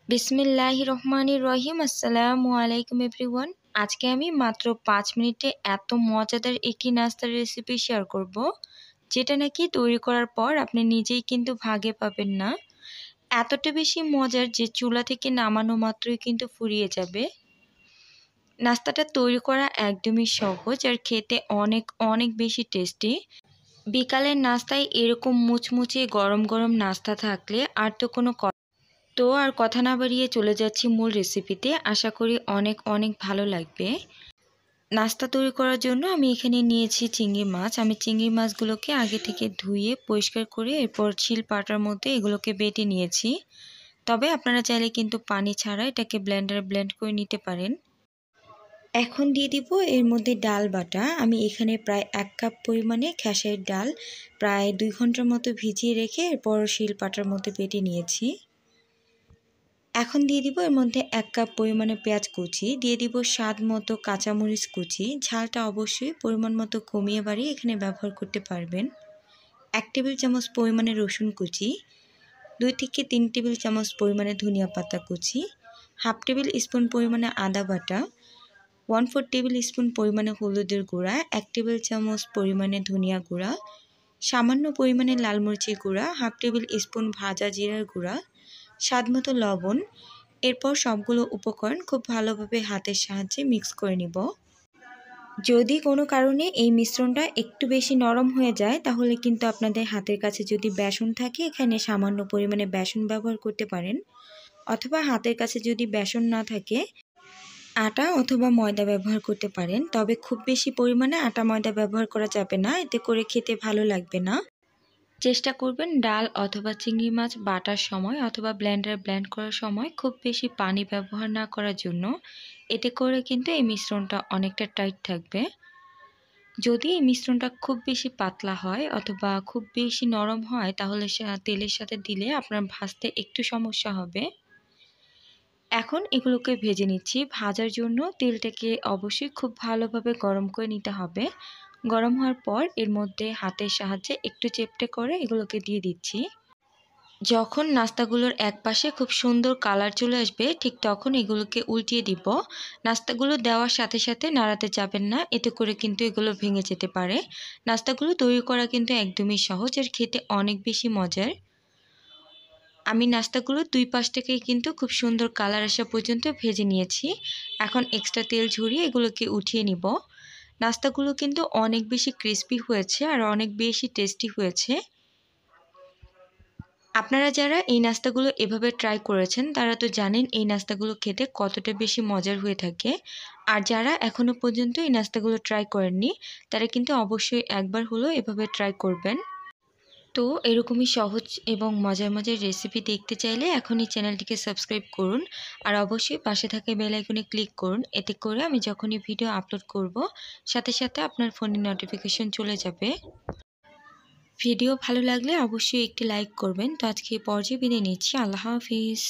বিসমিল্লাহির রহমানির রহিম। আসসালামু আলাইকুম এভরিওয়ান। আজকে আমি মাত্র 5 মিনিটে এত মজাদার একটি নাস্তার রেসিপি শেয়ার করব, যেটা নাকি তৈরি করার পর আপনি নিজেই কিন্তু ভাগে পাবেন না। এতটা বেশি মজার যে চুলা থেকে নামানো মাত্রই কিন্তু ফুরিয়ে যাবে। নাস্তাটা তৈরি করা একদমই সহজ আর খেতে অনেক অনেক বেশি টেস্টি। বিকালের নাস্তায় এরকম মুচমুচে গরম গরম নাস্তা থাকলে আর তো কোনো আর কথা না বাড়িয়ে চলে যাচ্ছি মূল রেসিপিতে। আশা করি অনেক অনেক ভালো লাগবে। নাস্তা তৈরি করার জন্য আমি এখানে নিয়েছি চিংড়ি মাছ। আমি চিংড়ি মাছগুলোকে আগে থেকে ধুয়ে পরিষ্কার করে এরপর শিল পাটার মধ্যে এগুলোকে বেটে নিয়েছি। তবে আপনারা চাইলে কিন্তু পানি ছাড়া এটাকে ব্লেন্ডারে ব্লেন্ড করে নিতে পারেন। এখন দিয়ে দিব এর মধ্যে ডাল বাটা। আমি এখানে প্রায় 1 কাপ পরিমাণে খেসারির ডাল প্রায় 2 ঘন্টার মতো ভিজিয়ে রেখে এরপর শিল পাটার মধ্যে বেটে নিয়েছি। এখন দিয়ে দিব এর মধ্যে 1 কাপ পরিমাণে পেঁয়াজ কুচি, দিয়ে দিব স্বাদ মতো কাঁচামরিচ কুচি। ঝালটা অবশ্যই পরিমাণ মতো কমিয়ে বাড়িয়ে এখানে ব্যবহার করতে পারবেন। 1 টেবিল চামচ পরিমাণে রসুন কুচি, 2 থেকে 3 টেবিল চামচ পরিমাণে ধনিয়া পাতা কুচি, হাফ টেবিল স্পুন পরিমাণে আদা বাটা, 1/4 টেবিল স্পুন পরিমাণে হলুদের গুঁড়া, 1 টেবিল চামচ পরিমাণে ধনিয়া গুঁড়া, সামান্য পরিমাণে লাল মরিচের গুঁড়া, হাফ টেবিল স্পুন ভাজা জিরার গুঁড়া, স্বাদমতো লবণ। এরপর সবগুলো উপকরণ খুব ভালোভাবে হাতের সাহায্যে মিক্স করে নিব। যদি কোনো কারণে এই মিশ্রণটা একটু বেশি নরম হয়ে যায় তাহলে কিন্তু আপনাদের হাতের কাছে যদি বেসন থাকে এখানে সামান্য পরিমাণে বেসন ব্যবহার করতে পারেন, অথবা হাতের কাছে যদি বেসন না থাকে আটা অথবা ময়দা ব্যবহার করতে পারেন। তবে খুব বেশি পরিমাণে আটা ময়দা ব্যবহার করা যাবে না, এতে করে খেতে ভালো লাগবে না। চেষ্টা করবেন ডাল অথবা চিংড়ি মাছ বাটার সময় অথবা ব্লেন্ডারে ব্লেন্ড করার সময় খুব বেশি পানি ব্যবহার না করার জন্য। এতে করে কিন্তু এই মিশ্রণটা অনেকটা টাইট থাকবে। যদি এই মিশ্রণটা খুব বেশি পাতলা হয় অথবা খুব বেশি নরম হয় তাহলে তেলের সাথে দিলে আপনার ভাজতে একটু সমস্যা হবে। এখন এগুলোকে ভেজে নিচ্ছি। ভাজার জন্য তেলটাকে অবশ্যই খুব ভালোভাবে গরম করে নিতে হবে। গরম হওয়ার পর এর মধ্যে হাতের সাহায্যে একটু চেপটে করে এগুলোকে দিয়ে দিচ্ছি। যখন নাস্তাগুলোর এক পাশে খুব সুন্দর কালার চলে আসবে ঠিক তখন এগুলোকে উল্টিয়ে দিব। নাস্তাগুলো দেওয়ার সাথে সাথে নাড়াতে যাবেন না, এতে করে কিন্তু এগুলো ভেঙে যেতে পারে। নাস্তাগুলো তৈরি করা কিন্তু একদমই সহজ আর খেতে অনেক বেশি মজার। আমি নাস্তাগুলো 2 পাশ থেকেই কিন্তু খুব সুন্দর কালার আসা পর্যন্ত ভেজে নিয়েছি। এখন এক্সট্রা তেল ঝরিয়ে এগুলোকে উঠিয়ে নিব। নাস্তাগুলো কিন্তু অনেক বেশি ক্রিস্পি হয়েছে আর অনেক বেশি টেস্টি হয়েছে। আপনারা যারা এই নাস্তাগুলো এভাবে ট্রাই করেছেন তারা তো জানেন এই নাস্তাগুলো খেতে কতটা বেশি মজার হয়ে থাকে। আর যারা এখনও পর্যন্ত এই নাস্তাগুলো ট্রাই করেননি তারা কিন্তু অবশ্যই একবার হলেও এভাবে ট্রাই করবেন। তো এরকমই সহজ এবং মজার মজার রেসিপি দেখতে চাইলে এখনই চ্যানেলটিকে সাবস্ক্রাইব করুন আর অবশ্যই পাশে থাকা বেল আইকনে ক্লিক করুন। এতে করে আমি যখনই ভিডিও আপলোড করব সাথে সাথে আপনার ফোনে নোটিফিকেশন চলে যাবে। ভিডিও ভালো লাগলে অবশ্যই একটি লাইক করবেন। তো আজকে এই পর্যায়ে বিদায় নিচ্ছি। আল্লাহ হাফিজ।